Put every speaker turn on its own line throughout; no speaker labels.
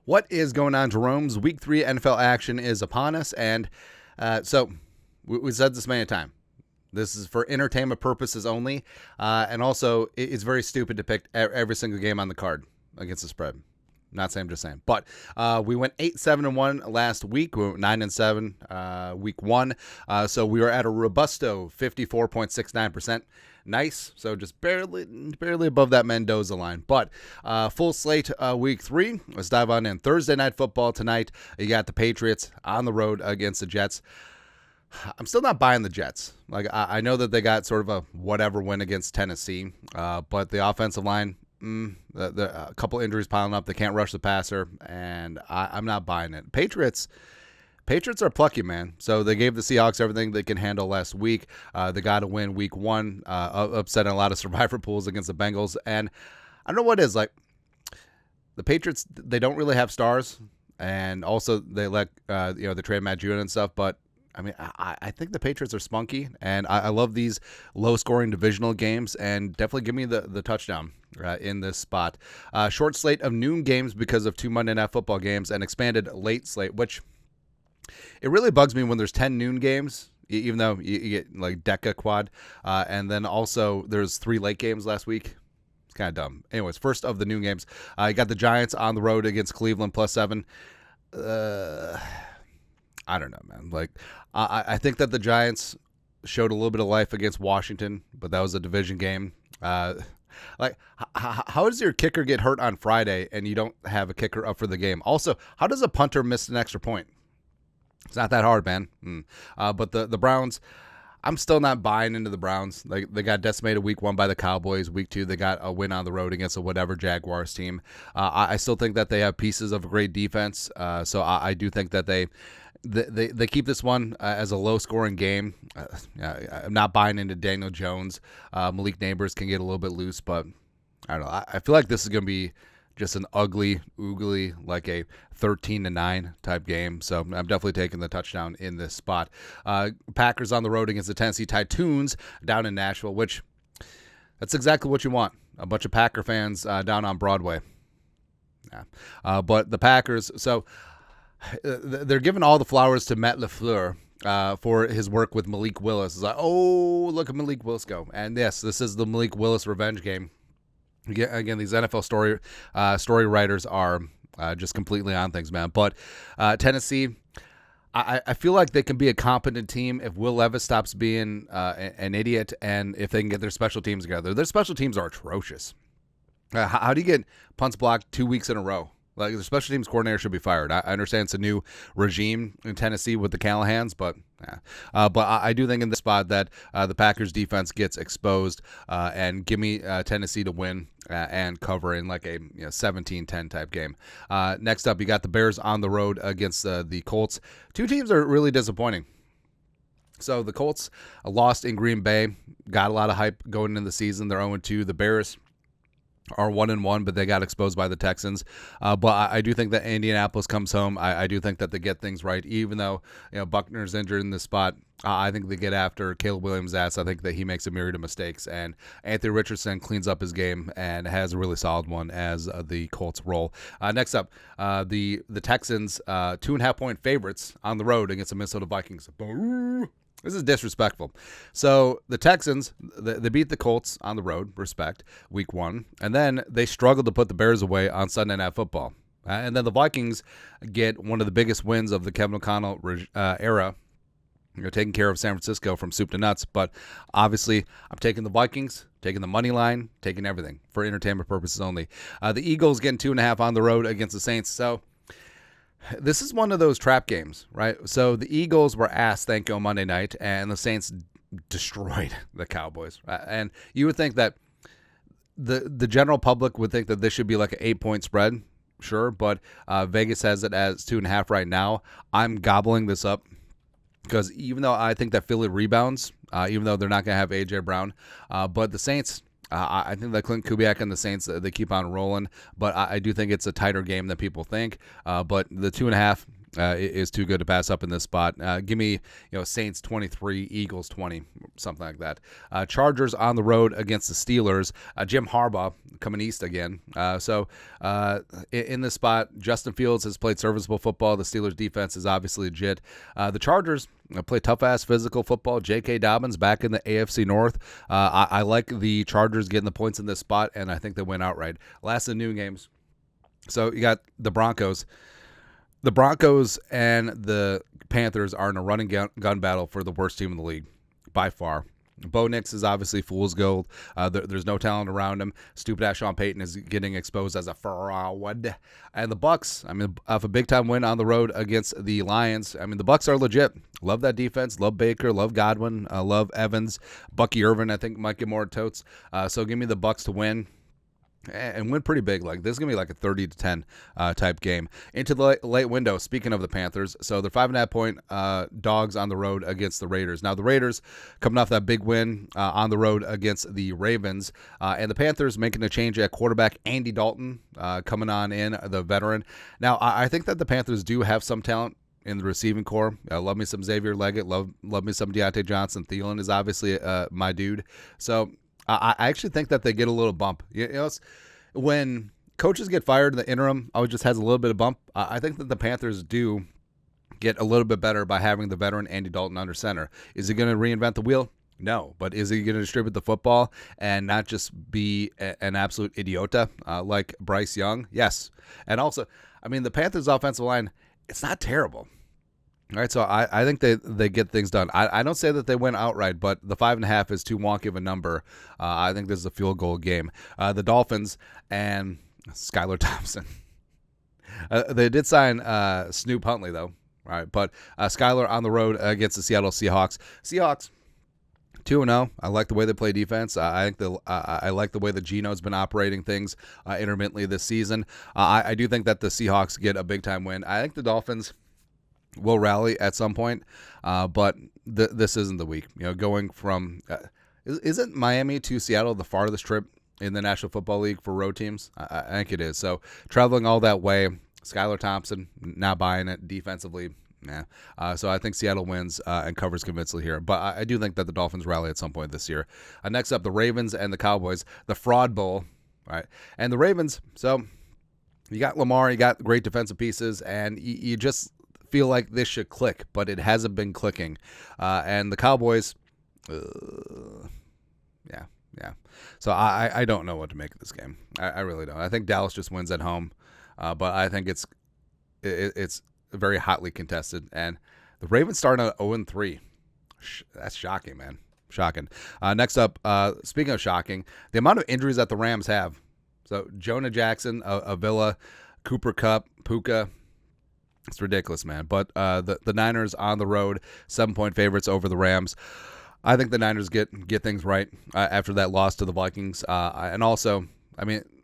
What is going on, Jerome's Week 3 NFL action is upon us, and so we said this many times. This is for entertainment purposes only, and also it's very stupid to pick every single game on the card against the spread. Not saying, I'm just saying. But we went 8-7-1 last week. We went 9-7 week 1. So we were at a robusto 54.69%. Nice. So just barely above that Mendoza line. But full slate week 3. Let's dive on in. Thursday night football tonight. You got the Patriots on the road against the Jets. I'm still not buying the Jets. Like I know that they got sort of a whatever win against Tennessee, but the offensive line, a couple injuries piling up. They can't rush the passer, and I'm not buying it. Patriots are plucky, man. So they gave the Seahawks everything they can handle last week. They got to win week 1, upsetting a lot of survivor pools against the Bengals. And I don't know what it is. Like the Patriots, they don't really have stars, and also they let they trade Matt Judon and stuff, but I mean, I think the Patriots are spunky, and I love these low-scoring divisional games, and definitely give me the touchdown in this spot. Short slate of noon games because of 2 Monday Night Football games, and expanded late slate, which it really bugs me when there's 10 noon games, even though you get like Deca quad, and then also there's 3 late games last week. It's kind of dumb. Anyways, first of the noon games, you got the Giants on the road against Cleveland +7. I don't know, man. Like, I think that the Giants showed a little bit of life against Washington, but that was a division game. Like, how does your kicker get hurt on Friday and you don't have a kicker up for the game? Also, how does a punter miss an extra point? It's not that hard, man. But the Browns, I'm still not buying into the Browns. Like, they got decimated week 1 by the Cowboys. Week 2, they got a win on the road against a whatever Jaguars team. I still think that they have pieces of a great defense. So I do think that they keep this one as a low-scoring game. I'm not buying into Daniel Jones. Malik Neighbors can get a little bit loose, but I don't know. I feel like this is going to be just an ugly, oogly, like a 13-9 type game. So I'm definitely taking the touchdown in this spot. Packers on the road against the Tennessee Titans down in Nashville, which that's exactly what you want. A bunch of Packer fans down on Broadway. Yeah. But the Packers, so they're giving all the flowers to Matt LaFleur for his work with Malik Willis. It's like, oh, look at Malik Willis go. And yes, this is the Malik Willis revenge game. Again, these NFL story writers are just completely on things, man. But Tennessee, I feel like they can be a competent team if Will Levis stops being an idiot and if they can get their special teams together. Their special teams are atrocious. How do you get punts blocked 2 weeks in a row? Like, the special teams coordinator should be fired. I understand it's a new regime in Tennessee with the Callahans, but I do think in this spot that the Packers defense gets exposed and give me Tennessee to win and cover in like a 17-10 type game. Next up, you got the Bears on the road against the Colts. 2 teams are really disappointing. So the Colts lost in Green Bay, got a lot of hype going into the season. They're 0-2. The Bears are 1-1, but they got exposed by the Texans. But I do think that Indianapolis comes home. I do think that they get things right, even though Buckner's injured in this spot. I think they get after Caleb Williams' ass. I think that he makes a myriad of mistakes, and Anthony Richardson cleans up his game and has a really solid one as the Colts roll. Next up, the Texans, 2.5-point favorites on the road against the Minnesota Vikings. Boo! This is disrespectful. So the Texans, they beat the Colts on the road, respect, week 1. And then they struggled to put the Bears away on Sunday Night Football. And then the Vikings get one of the biggest wins of the Kevin O'Connell era, taking care of San Francisco from soup to nuts. But obviously, I'm taking the Vikings, taking the money line, taking everything for entertainment purposes only. The Eagles getting 2.5 on the road against the Saints. So this is one of those trap games, right? So the Eagles were ass, thank you, on Monday night, and the Saints destroyed the Cowboys. And you would think that the general public would think that this should be like an 8-point spread, sure, but Vegas has it as 2.5 right now. I'm gobbling this up because even though I think that Philly rebounds, even though they're not going to have A.J. Brown, but the Saints, I think that Clint Kubiak and the Saints, they keep on rolling, but I do think it's a tighter game than people think. But the 2.5, is too good to pass up in this spot. Give me Saints 23, Eagles 20, something like that. Chargers on the road against the Steelers. Jim Harbaugh coming east again. So in this spot, Justin Fields has played serviceable football. The Steelers defense is obviously legit. The Chargers play tough-ass physical football. J.K. Dobbins back in the AFC North. I like the Chargers getting the points in this spot, and I think they win outright. Last of the noon games. So you got the Broncos. The Broncos and the Panthers are in a running gun battle for the worst team in the league, by far. Bo Nix is obviously fool's gold. There's no talent around him. Stupid-ass Sean Payton is getting exposed as a fraud. And the Bucs, off a big-time win on the road against the Lions. The Bucs are legit. Love that defense. Love Baker. Love Godwin. Love Evans. Bucky Irvin, I think, might get more totes. So give me the Bucs to win. And win pretty big. Like, this is going to be like a 30-10 type game. Into the late window, speaking of the Panthers, so they're 5.5-point dogs on the road against the Raiders. Now, the Raiders coming off that big win on the road against the Ravens, and the Panthers making a change at quarterback. Andy Dalton coming on in, the veteran. Now, I think that the Panthers do have some talent in the receiving core. Love me some Xavier Leggett. Love me some Deontay Johnson. Thielen is obviously my dude. So I actually think that they get a little bump. When coaches get fired in the interim, always just has a little bit of bump. I think that the Panthers do get a little bit better by having the veteran Andy Dalton under center. Is he going to reinvent the wheel? No. But is he going to distribute the football and not just be an absolute idiota like Bryce Young? Yes. And also, the Panthers' offensive line, it's not terrible. All right, so I think they get things done. I don't say that they win outright, but the 5.5 is too wonky of a number. I think this is a field goal game. The Dolphins and Skylar Thompson. They did sign Snoop Huntley, though. All right, but Skylar on the road against the Seattle Seahawks. Seahawks 2-0. I like the way they play defense. I like the way that Geno's been operating things intermittently this season. I do think that the Seahawks get a big-time win. I think the Dolphins will rally at some point, but this isn't the week. Going from isn't Miami to Seattle the farthest trip in the National Football League for road teams? I think it is. So traveling all that way, Skylar Thompson not buying it defensively. Nah. So I think Seattle wins and covers convincingly here. But I do think that the Dolphins rally at some point this year. Next up, the Ravens and the Cowboys, the Fraud Bowl. All right, and the Ravens. So you got Lamar, you got great defensive pieces, and you just feel like this should click, but it hasn't been clicking. And the Cowboys, yeah. So I don't know what to make of this game. I really don't. I think Dallas just wins at home, but I think it's very hotly contested. And the Ravens starting at 0-3. That's shocking, man. Shocking. Next up, speaking of shocking, the amount of injuries that the Rams have. So Jonah Jackson, Avila, Cooper Kupp, Puka. It's ridiculous, man. But the Niners on the road, 7-point favorites over the Rams. I think the Niners get things right after that loss to the Vikings. And also,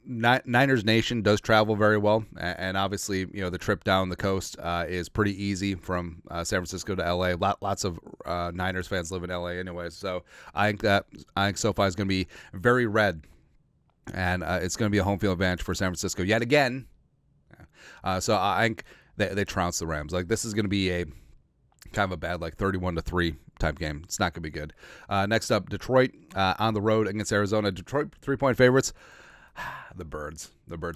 Niners Nation does travel very well. And obviously, the trip down the coast is pretty easy from San Francisco to L.A. Lots of Niners fans live in L.A. anyways. So I think SoFi is going to be very red. And it's going to be a home field advantage for San Francisco yet again. So I think they trounce the Rams. Like, this is going to be a kind of a bad, 31-3 type game. It's not going to be good. Next up, Detroit on the road against Arizona. Detroit 3-point favorites. The Birds,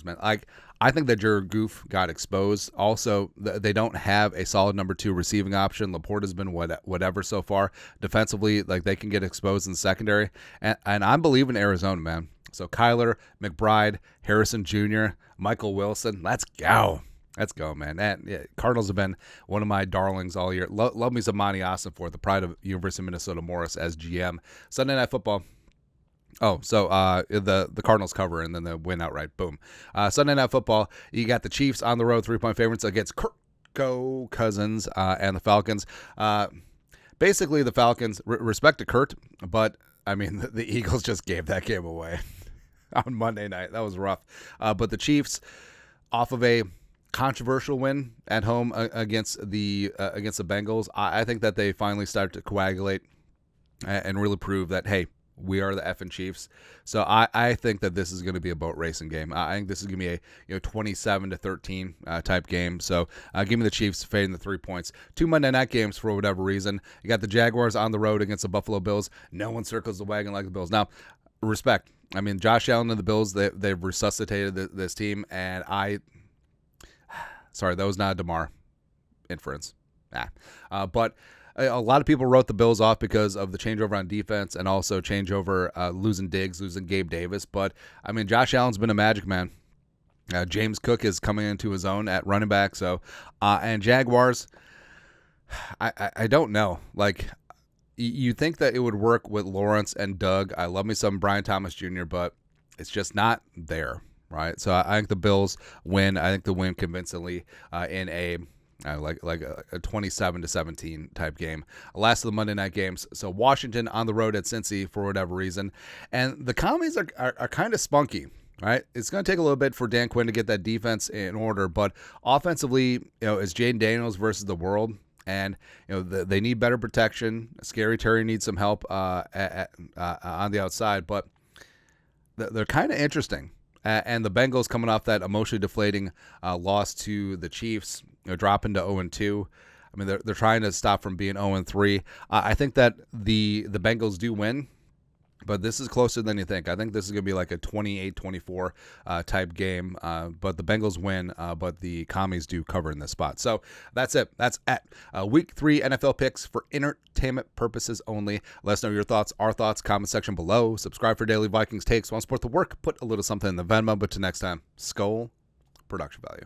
man. I think that Jared Goff got exposed. Also, they don't have a solid number 2 receiving option. Laporte has been whatever so far. Defensively, they can get exposed in the secondary. And I'm believing Arizona, man. So Kyler, McBride, Harrison Jr., Michael Wilson. Let's go. Let's go, man. Cardinals have been one of my darlings all year. Love me some Monty Ossenforth, the pride of University of Minnesota Morris as GM. Sunday Night Football. Oh, so the Cardinals cover and then they win outright. Boom. Sunday Night Football, you got the Chiefs on the road, 3-point favorites against Kirk Cousins and the Falcons. Basically, the Falcons, respect to Kurt, but, the Eagles just gave that game away on Monday night. That was rough. But the Chiefs, off of a controversial win at home against the Bengals, I think that they finally start to coagulate and really prove that, hey, We are the effing Chiefs. So I think that this is going to be a boat racing game. I think this is going to be a 27-13 type game. So give me the Chiefs fading the 3 points. 2 Monday night games for whatever reason. You got the Jaguars on the road against the Buffalo Bills. No one circles the wagon like the Bills. Now, respect. I mean, Josh Allen and the Bills, they've resuscitated this team. And sorry, that was not a DeMar inference. But a lot of people wrote the Bills off because of the changeover on defense and also changeover losing Diggs, losing Gabe Davis. But, I mean, Josh Allen's been a magic man. James Cook is coming into his own at running back. So, and Jaguars, I don't know. Like, you think that it would work with Lawrence and Doug. I love me some Brian Thomas Jr., but it's just not there, right? So I think the Bills win. I think they win convincingly in a like a 27-17 type game. Last of the Monday night games. So Washington on the road at Cincy for whatever reason. And the Commies are kind of spunky, right? It's going to take a little bit for Dan Quinn to get that defense in order, but offensively, it's Jaden Daniels versus the world. And they need better protection. Scary Terry needs some help on the outside, but they're kind of interesting. And the Bengals coming off that emotionally deflating loss to the Chiefs, dropping to 0-2. I mean, they're trying to stop from being 0-3. I think that the Bengals do win, but this is closer than you think. I think this is going to be like a 28-24 type game, but the Bengals win, but the Commies do cover in this spot. So that's it. That's at Week 3 NFL picks for entertainment purposes only. Let us know your thoughts, our thoughts, comment section below. Subscribe for daily Vikings takes. Want to support the work? Put a little something in the Venmo. But till next time, Skull Production Value.